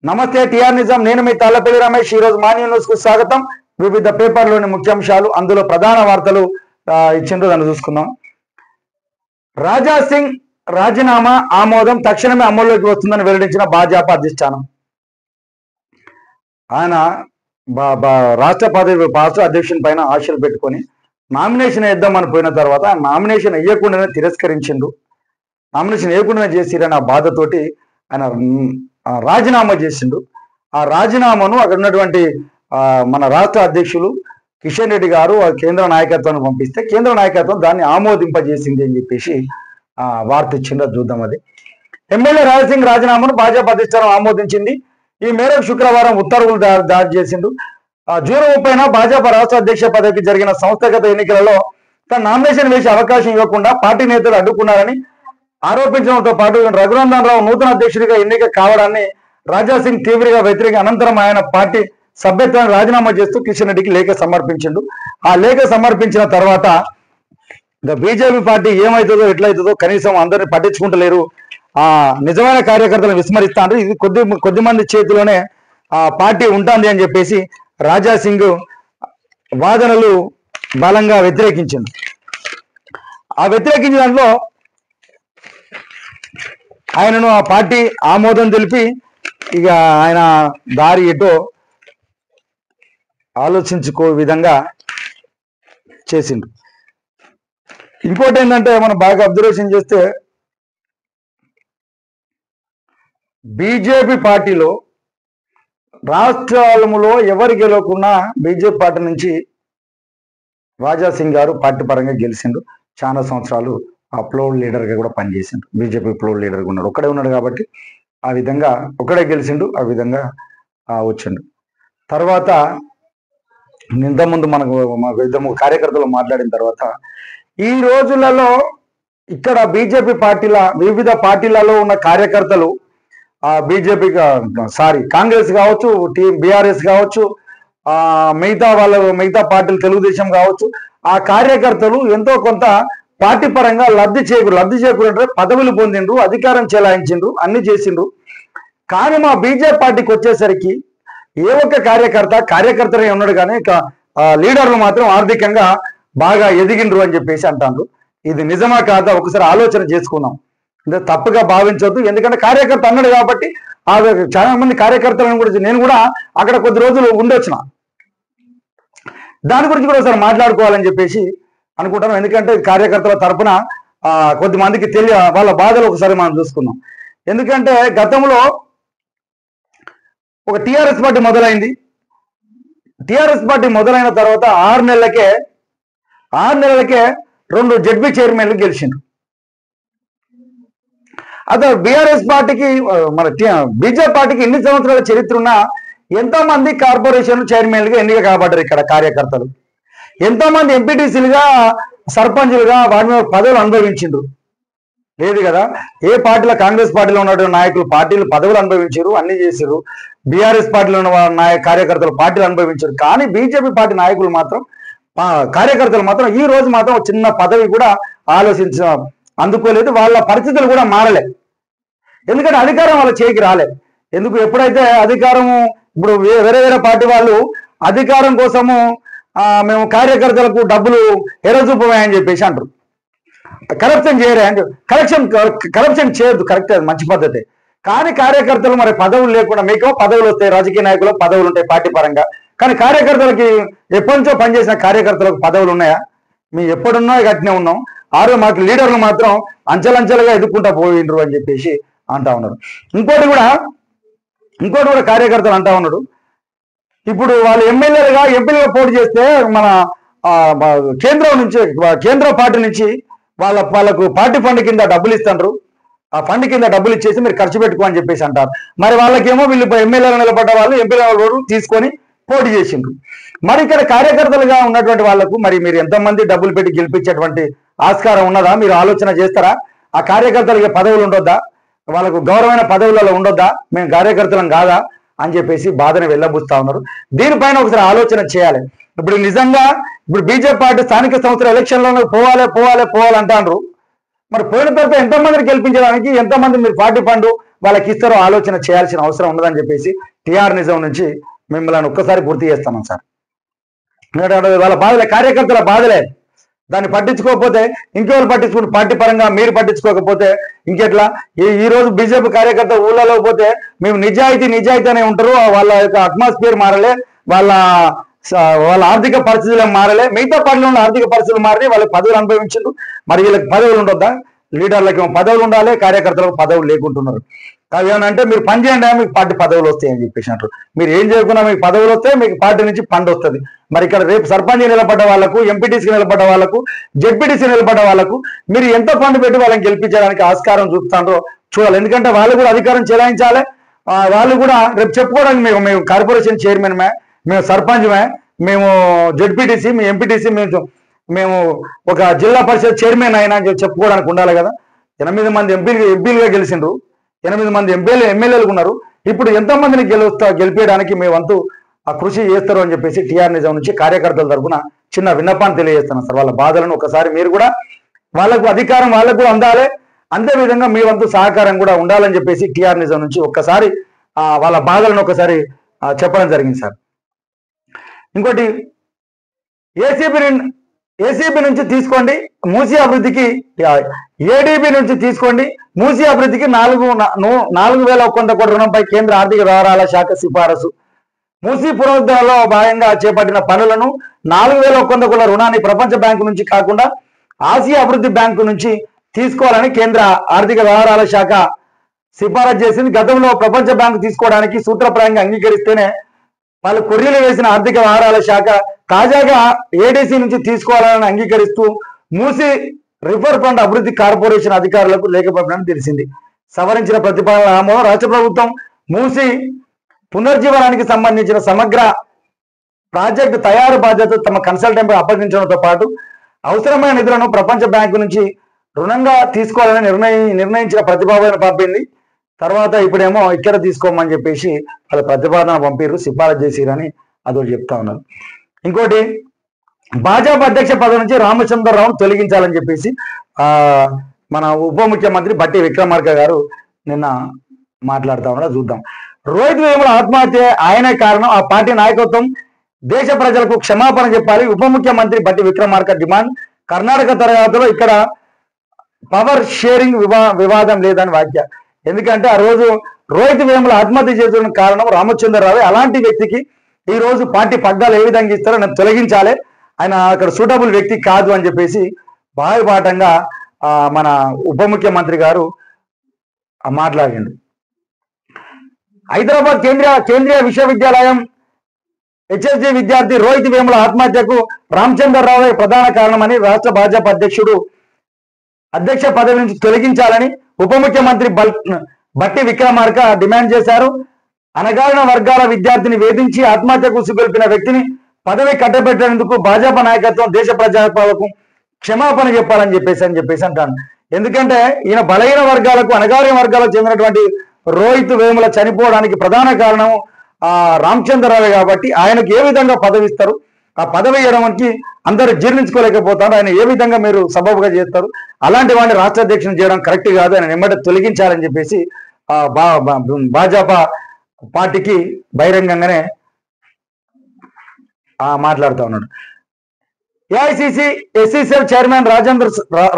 నమస్తే టిఆర్ నిజాం, నేను మీ తాళ్లపల్లి రమేష్. ఈరోజు మార్నింగ్ న్యూస్ కు స్వాగతం. వివిధ పేపర్లోని ముఖ్యాంశాలు, అందులో ప్రధాన వార్తలు ఇచ్చిండ్రు, దాన్ని చూసుకుందాం. రాజా సింగ్ రాజీనామా ఆమోదం తక్షణమే అమల్లోకి వస్తుందని వెల్లడించిన భాజపా అధిష్టానం. ఆయన రాష్ట్ర అధ్యక్షుని పైన ఆశలు పెట్టుకొని నామినేషన్ వేద్దామని పోయిన తర్వాత నామినేషన్ వేయకుండానే తిరస్కరించిండు. నామినేషన్ వేయకుండానే చేసిరని ఆ బాధతోటి ఆయన రాజీనామా చేసిండు. ఆ రాజీనామాను అక్కడ ఉన్నటువంటి మన రాష్ట్ర అధ్యక్షులు కిషన్ రెడ్డి గారు కేంద్ర నాయకత్వాన్ని పంపిస్తే కేంద్ర నాయకత్వం దాన్ని ఆమోదింపజేసింది అని చెప్పేసి వార్త ఇచ్చిండ్రు. చూద్దాం. అది ఎమ్మెల్యే రాజసింగ్ రాజీనామాను భాజపా అధిష్టానం ఆమోదించింది. ఈ మేరకు శుక్రవారం ఉత్తర్వులు జారీ చేసిండు. జూన్ 30న భాజపా రాష్ట్ర అధ్యక్ష పదవికి జరిగిన సంస్థాగత ఎన్నికలలో తన నామినేషన్ వేసే అవకాశం ఇవ్వకుండా పార్టీ నేతలు అడ్డుకున్నారని ఆరోపించడంతో పాటు రఘునందన్ రావు నూతన అధ్యక్షుడిగా ఎన్నిక కావడాన్ని రాజా సింగ్ తీవ్రంగా అనంతరం ఆయన పార్టీ సభ్యత్వాన్ని రాజీనామా చేస్తూ కిషన్ రెడ్డికి లేఖ సమర్పించిండు. ఆ లేఖ సమర్పించిన తర్వాత బీజేపీ పార్టీ ఏమవుతుందో ఎట్లయితుందో కనీసం అందరిని పట్టించుకుంటలేరు, నిజమైన కార్యకర్తలను విస్మరిస్తాండ్రు, ఇది కొద్ది మంది చేతిలోనే పార్టీ ఉంటుంది అని చెప్పేసి రాజా సింగ్ వాదనలు బలంగా వ్యతిరేకించింది. ఆ వ్యతిరేకించిన దాంట్లో ఆయనను ఆ పార్టీ ఆమోదం తెలిపి ఇక ఆయన దారి ఎటో ఆలోచించుకో విధంగా చేసిండు. ఇంకోటి ఏంటంటే మనం బాగా అబ్జర్వేషన్ చేస్తే బీజేపీ పార్టీలో రాష్ట్రాలలో ఎవరు గెలవకున్నా బీజేపీ పార్టీ నుంచి రాజా సింగ్ గారు పార్టీ పరంగా గెలిచిండు. చాలా సంవత్సరాలు ఫ్లోర్ లీడర్గా కూడా పనిచేసిండు. బీజేపీ ఫ్లోర్ లీడర్గా ఉన్నాడు, ఒక్కడే ఉన్నాడు కాబట్టి ఆ విధంగా ఒక్కడే గెలిచిండు, ఆ విధంగా వచ్చిండు. తర్వాత ఇంతకుముందు మనకు ఇద్దరు కార్యకర్తలు మాట్లాడిన తర్వాత ఈ రోజులలో ఇక్కడ బీజేపీ పార్టీల వివిధ పార్టీలలో ఉన్న కార్యకర్తలు కాంగ్రెస్ కావచ్చు, బీఆర్ఎస్ కావచ్చు, మిగతా పార్టీలు తెలుగుదేశం కావచ్చు, ఆ కార్యకర్తలు ఎంతో కొంత పార్టీ పరంగా లబ్ధి చేకూరంటే పదవులు పొందిండ్రు, అధికారం చెలాయించిండ్రు, అన్ని చేసిండ్రు. కానీ మా బీజేపీ పార్టీకి వచ్చేసరికి ఏ ఒక్క కార్యకర్తనే ఉన్నాడు, కానీ లీడర్లు మాత్రం ఆర్థికంగా బాగా ఎదిగిండ్రు అని చెప్పేసి అంటారు. ఇది నిజమా కాదా ఒకసారి ఆలోచన చేసుకుందాం. అంటే తప్పుగా భావించవద్దు, ఎందుకంటే కార్యకర్త అన్నాడు కాబట్టి చాలా మంది కార్యకర్తలను కూడా నేను కూడా అక్కడ కొద్ది రోజులు ఉండొచ్చిన, దాని గురించి కూడా ఒకసారి మాట్లాడుకోవాలని చెప్పేసి అనుకుంటాను. ఎందుకంటే కార్యకర్తల తరఫున కొద్దిమందికి వాళ్ళ బాధలు ఒకసారి మనం చూసుకుందాం. ఎందుకంటే గతంలో ఒక టిఆర్ఎస్ పార్టీ మొదలైంది. టిఆర్ఎస్ పార్టీ మొదలైన తర్వాత 6 నెలలకే 2 జడ్పీ చైర్మన్లు గెలిచిండ్రు. అదే బీఆర్ఎస్ పార్టీకి మన బీజేపీ పార్టీకి ఎన్ని సంవత్సరాల చరిత్ర ఉన్నా ఎంతో మంది కార్పొరేషన్ చైర్మన్లుగా ఎన్నిక కాబడ్డారు. ఇక్కడ కార్యకర్తలు ఎంతో మంది ఎంపీటీసీలుగా, సర్పంచులుగా వాటి మీద పదవులు అనుభవించిండ్రు. లేదు కదా, ఏ పార్టీలో కాంగ్రెస్ పార్టీలో ఉన్నటువంటి నాయకులు పదవులు అనుభవించారు, అన్ని చేశారు. బీఆర్ఎస్ పార్టీలో ఉన్న కార్యకర్తలు పార్టీలు అనుభవించారు. కానీ బీజేపీ పార్టీ నాయకులు మాత్రం కార్యకర్తలు మాత్రం ఈ రోజు మాత్రం చిన్న పదవి కూడా అందుకోలేదు. వాళ్ళ పరిస్థితులు కూడా మారలే, ఎందుకంటే అధికారం వాళ్ళ చేతికి రాలే. ఎప్పుడైతే అధికారము ఇప్పుడు వేరే పార్టీ వాళ్ళు అధికారం కోసము మేము కార్యకర్తలకు డబ్బులు ఎరచూపమని చెప్పేసి అంటారు, కరప్షన్ చేయరే అంటే కరప్షన్ చేయొద్దు, కరెక్ట్, అది మంచి పద్ధతి. కానీ కార్యకర్తలు మరి పదవులు లేకుండా, మీకు పదవులు వస్తాయి, రాజకీయ నాయకులకు పదవులు ఉంటాయి పార్టీ పరంగా, కానీ కార్యకర్తలకి ఎప్పటి నుంచో పనిచేసిన కార్యకర్తలకు పదవులు ఉన్నాయా? మేము ఎప్పుడున్నా గట్టినే ఉన్నాం. మాకు లీడర్లు మాత్రం అంచెలంచెలుగా ఎదుర్కొంటా పోయిండ్రు అని చెప్పేసి అంటా ఉన్నారు. ఇంకోటి కూడా కార్యకర్తలు అంటా ఉన్నాడు, ఇప్పుడు వాళ్ళు ఎంపీలుగా పోటీ చేస్తే మన కేంద్ర పార్టీ నుంచి వాళ్ళకు పార్టీ ఫండ్ కింద డబ్బులు ఇస్తారు, ఆ ఫండ్ కింద డబ్బులు ఇచ్చేసి మీరు ఖర్చు పెట్టుకో అని చెప్పేసి అంటారు. మరి వాళ్ళకేమో వీళ్ళు ఎమ్మెల్యేలు నిలబడ్డ వాళ్ళు ఎంపీలు తీసుకొని పోటీ చేసిండ్రు. మరి ఇక్కడ కార్యకర్తలుగా ఉన్నటువంటి వాళ్ళకు మరి మీరు ఎంతమంది డబ్బులు పెట్టి గెలిపించేటువంటి ఆస్కారం ఉన్నదా? మీరు ఆలోచన చేస్తారా? ఆ కార్యకర్తలకి పదవులు ఉండొద్దా? వాళ్ళకు గౌరవమైన పదవులలో ఉండొద్దా? మేము కార్యకర్తలం కాదా అని చెప్పేసి బాధను వెళ్ళబుస్తా ఉన్నారు. దీనిపైన ఒకసారి ఆలోచన చేయాలి. ఇప్పుడు బీజేపీ పార్టీ స్థానిక సంస్థల ఎలక్షన్లలో పోవాలి అంటారు. మరి పోయిన తర్వాత ఎంతమందిని గెలిపించడానికి ఎంతమంది మీరు పార్టీ ఫండ్ వాళ్ళకి ఇస్తారో ఆలోచన చేయాల్సిన అవసరం ఉండదని చెప్పేసి టీఆర్ నిజం నుంచి మిమ్మల్ని ఒక్కసారి గుర్తు చేస్తున్నాం సార్. వాళ్ళ బాధలే, కార్యకర్తల బాధలే, దాన్ని పట్టించుకోకపోతే ఇంకెవరు పట్టించుకుని, పార్టీ పరంగా మీరు పట్టించుకోకపోతే ఇంకెట్లా? ఈ రోజు బీజేపీ కార్యకర్త ఊళ్ళలో పోతే మేము నిజాయితీ అనే ఉంటారు, వాళ్ళ యొక్క అట్మాస్ఫియర్ మారలే, వాళ్ళ ఆర్థిక పరిస్థితులు మారలే, మిగతా పార్టీలో ఉన్న ఆర్థిక పరిస్థితులు మారి వాళ్ళకి పదవులు అనుభవించారు. మరి వీళ్ళకి పదవులు ఉండొద్దా? లీడర్లకి పదవులు ఉండాలి, కార్యకర్తలకు పదవులు లేకుంటున్నారు. అవి ఏమనంటే మీరు పని చేయండి మీకు పార్టీ పదవులు వస్తాయని చెప్పేసి అంటారు. మీరు ఏం చేయకుండా మీకు పదవులు వస్తే మీకు పార్టీ నుంచి పండు వస్తుంది. మరి ఇక్కడ రేపు సర్పంచ్ నిలబడ్డ వాళ్ళకు, ఎంపీటీసీకి నిలబడ్డ వాళ్ళకు, జెడ్పీటీసీ నిలబడ్డ వాళ్ళకు మీరు ఎంత ఫండ్ పెట్టి వాళ్ళని గెలిపించడానికి ఆస్కారం చూపుతారో చూడాలి. ఎందుకంటే వాళ్ళు కూడా అధికారం చెలాయించాలి. వాళ్ళు కూడా రేపు చెప్పుకోవడానికి మేము కార్పొరేషన్ చైర్మన్మే, మేము సర్పంచ్మే, మేము జెడ్పీటీసీ, మేము ఎంపీటీసీ, మేము ఒక జిల్లా పరిషత్ చైర్మన్ అయినా అని చెప్పుకోవడానికి ఉండాలి కదా. 8 మంది ఎంపీలుగా గెలిచిండ్రు, 8 మంది ఎమ్మెల్యేలు ఉన్నారు. ఇప్పుడు ఎంతమందిని గెలిపేయడానికి మీ వంతు ఆ కృషి చేస్తారు అని చెప్పేసి టీఆర్ నిజం నుంచి కార్యకర్తల తరఫున చిన్న విన్నపాన్ని తెలియజేస్తున్నాను సార్. వాళ్ళ బాధలను ఒకసారి మీరు కూడా, వాళ్ళకు అధికారం వాళ్ళకు కూడా అందాలి, అంతే విధంగా మీ వంతు సహకారం కూడా ఉండాలని చెప్పేసి టీఆర్ నిజం నుంచి ఒక్కసారి వాళ్ళ బాధలను ఒకసారి చెప్పడం జరిగింది సార్. ఇంకోటి, ఏసీబీ నుంచి తీసుకోండి మూసీ అభివృద్ధికి, ఏడీబీ నుంచి తీసుకోండి మూసీ అభివృద్ధికి 4,100 కోట్ల రుణంపై కేంద్ర ఆర్థిక వ్యవహారాల శాఖ సిఫారసు. మూసీ పునరుద్ధరణలో భాగంగా చేపట్టిన పనులను 4,100 కోట్ల రుణాన్ని ప్రపంచ బ్యాంకు నుంచి కాకుండా ఆసియా అభివృద్ధి బ్యాంకు నుంచి తీసుకోవాలని కేంద్ర ఆర్థిక వ్యవహారాల శాఖ సిఫారసు చేసింది. గతంలో ప్రపంచ బ్యాంకు తీసుకోవడానికి సూత్రప్రాయంగా అంగీకరిస్తేనే వాళ్ళు కొర్రీలు వేసిన ఆర్థిక వ్యవహారాల శాఖ తాజాగా ఏడీసీ నుంచి తీసుకోవాలని అంగీకరిస్తూ మూసీ రివర్ ఫ్రంట్ అభివృద్ధి కార్పొరేషన్ అధికారులకు లేఖ పంపినట్టు తెలిసింది. సవరించిన ప్రతిపాదన ఆమోదం. రాష్ట్ర ప్రభుత్వం మూసీ పునర్జీవనానికి సంబంధించిన సమగ్ర ప్రాజెక్టు తయారు బాధ్యత తమ కన్సల్టెంట్ అప్పగించడంతో పాటు అవసరమైన నిధులను ప్రపంచ బ్యాంకు నుంచి రుణంగా తీసుకోవాలని నిర్ణయించిన ప్రతిపాదన పంపింది. తర్వాత ఇప్పుడేమో ఇక్కడ తీసుకోమని చెప్పేసి వాళ్ళ ప్రతిపాదన పంపిర్రు, సిఫారసు చేసిరని అదొకటి చెప్తా ఉన్నారు. ఇంకోటి, భాజపా అధ్యక్ష పదవి నుంచి రామచంద్రరావును తొలగించాలని చెప్పేసి మన ఉప ముఖ్యమంత్రి బట్టి విక్రమార్క గారు నిన్న మాట్లాడుతూ ఉన్నారు. చూద్దాం. రోహిత్ వేముల ఆత్మహత్య ఆయనే కారణం, ఆ పార్టీ నాయకత్వం దేశ ప్రజలకు క్షమాపణ చెప్పాలి. ఉప ముఖ్యమంత్రి బట్టి విక్రమార్క డిమాండ్. కర్ణాటక తరగతిలో ఇక్కడ పవర్ షేరింగ్ వివాదం లేదని వ్యాఖ్య. ఎందుకంటే ఆ రోజు రోహిత్ వేముల ఆత్మహత్య చేయడానికి కారణం రామచంద్రరావు. అలాంటి వ్యక్తికి ఈ రోజు పార్టీ పగ్గాలు ఏ విధంగా ఇస్తారో నేను తొలగించాలి, ఆయన అక్కడ సూటబుల్ వ్యక్తి కాదు అని చెప్పేసి బాహ్యపాఠంగా మన ఉప ముఖ్యమంత్రి గారు మాట్లాడిండు. హైదరాబాద్ కేంద్రీయ విశ్వవిద్యాలయం హెచ్ఎస్జి విద్యార్థి రోహిత్ వేముల ఆత్మహత్యకు రామచంద్రరావు ప్రధాన కారణమని రాష్ట్ర భాజపా అధ్యక్ష పదవి నుంచి తొలగించాలని ఉప ముఖ్యమంత్రి బట్టి విక్రమార్క డిమాండ్ చేశారు. అణగారిన వర్గాల విద్యార్థిని వేధించి ఆత్మహత్యకు ఉసిగొల్పిన వ్యక్తిని పదవి కట్టబెట్టేందుకు భాజపా నాయకత్వం దేశ ప్రజాపాలకు క్షమాపణ చెప్పాలని చెప్పేసి అంటాను. ఎందుకంటే ఈయన బలహీన వర్గాలకు, అణగారిన వర్గాలకు చెందినటువంటి రోహిత్ వేముల చనిపోవడానికి ప్రధాన కారణం రామచంద్రరావు కాబట్టి ఆయనకు ఏ విధంగా పదవి ఇస్తారు, ఆ పదవి ఇవ్వడానికి అందరూ జీర్ణించుకోలేకపోతారు. ఆయన ఏ విధంగా మీరు సబబుగా చేస్తారు? అలాంటి వాడిని రాష్ట్ర అధ్యక్షుని చేయడం కరెక్ట్ కాదు, ఆయన వెంబడి తొలగించాలని చెప్పేసి భాజపా పార్టీకి బహిరంగంగానే మాట్లాడుతూ ఉన్నాడు. ఏఐసిసి ఎస్సీసీఎల్ చైర్మన్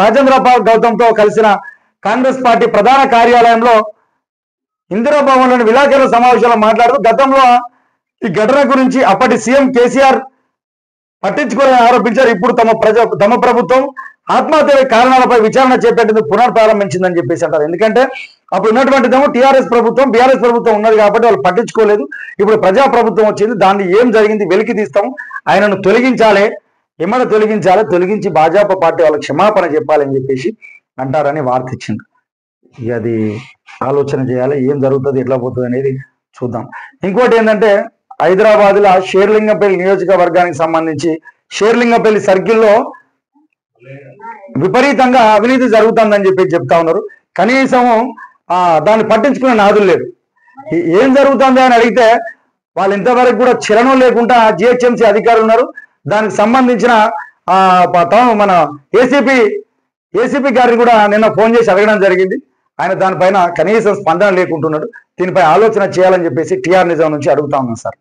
రాజేంద్రపాల్ గౌతమ్తో కలిసిన కాంగ్రెస్ పార్టీ ప్రధాన కార్యాలయంలో ఇందిరా భవన్లోని విలేకరుల సమావేశంలో మాట్లాడుతూ గతంలో ఈ ఘటన గురించి అప్పటి సీఎం కేసీఆర్ పట్టించుకోవాలని ఆరోపించారు. ఇప్పుడు తమ ప్రభుత్వం ఆత్మహత్య కారణాలపై విచారణ చేపట్టేందుకు పునఃప్రారంభించిందని చెప్పేసి అంటారు. ఎందుకంటే అప్పుడు ఉన్నటువంటిదేమో టీఆర్ఎస్ ప్రభుత్వం, బీఆర్ఎస్ ప్రభుత్వం ఉన్నది కాబట్టి వాళ్ళు పట్టించుకోలేదు. ఇప్పుడు ప్రజా ప్రభుత్వం వచ్చింది, దాన్ని ఏం జరిగింది వెలికి తీస్తాం, ఆయనను తొలగించాలి, ఏమైనా తొలగించి భాజపా పార్టీ వాళ్ళకి క్షమాపణ చెప్పాలని చెప్పేసి అంటారని వార్త ఇచ్చింది. ఇక అది ఆలోచన చేయాలి, ఏం జరుగుతుంది, ఎట్లా పోతుంది అనేది చూద్దాం. ఇంకోటి ఏంటంటే హైదరాబాద్లో షేర్లింగంపల్లి నియోజకవర్గానికి సంబంధించి షేర్లింగంపల్లి సర్కిల్లో విపరీతంగా అవినీతి జరుగుతుందని చెప్పి చెప్తా ఉన్నారు. కనీసం దాన్ని పట్టించుకునే నాదులు లేదు. ఏం జరుగుతుంది అని అడిగితే వాళ్ళు ఇంతవరకు కూడా చలనం లేకుండా జిహెచ్ఎంసీ అధికారులు ఉన్నారు. దానికి సంబంధించిన మన ఏసీపీ గారిని కూడా నిన్న ఫోన్ చేసి అడగడం జరిగింది. ఆయన దానిపైన కనీసం స్పందన లేకుంటున్నాడు. దీనిపై ఆలోచన చేయాలని చెప్పేసి టీఆర్ నిజాం నుంచి అడుగుతా ఉన్నాం సార్.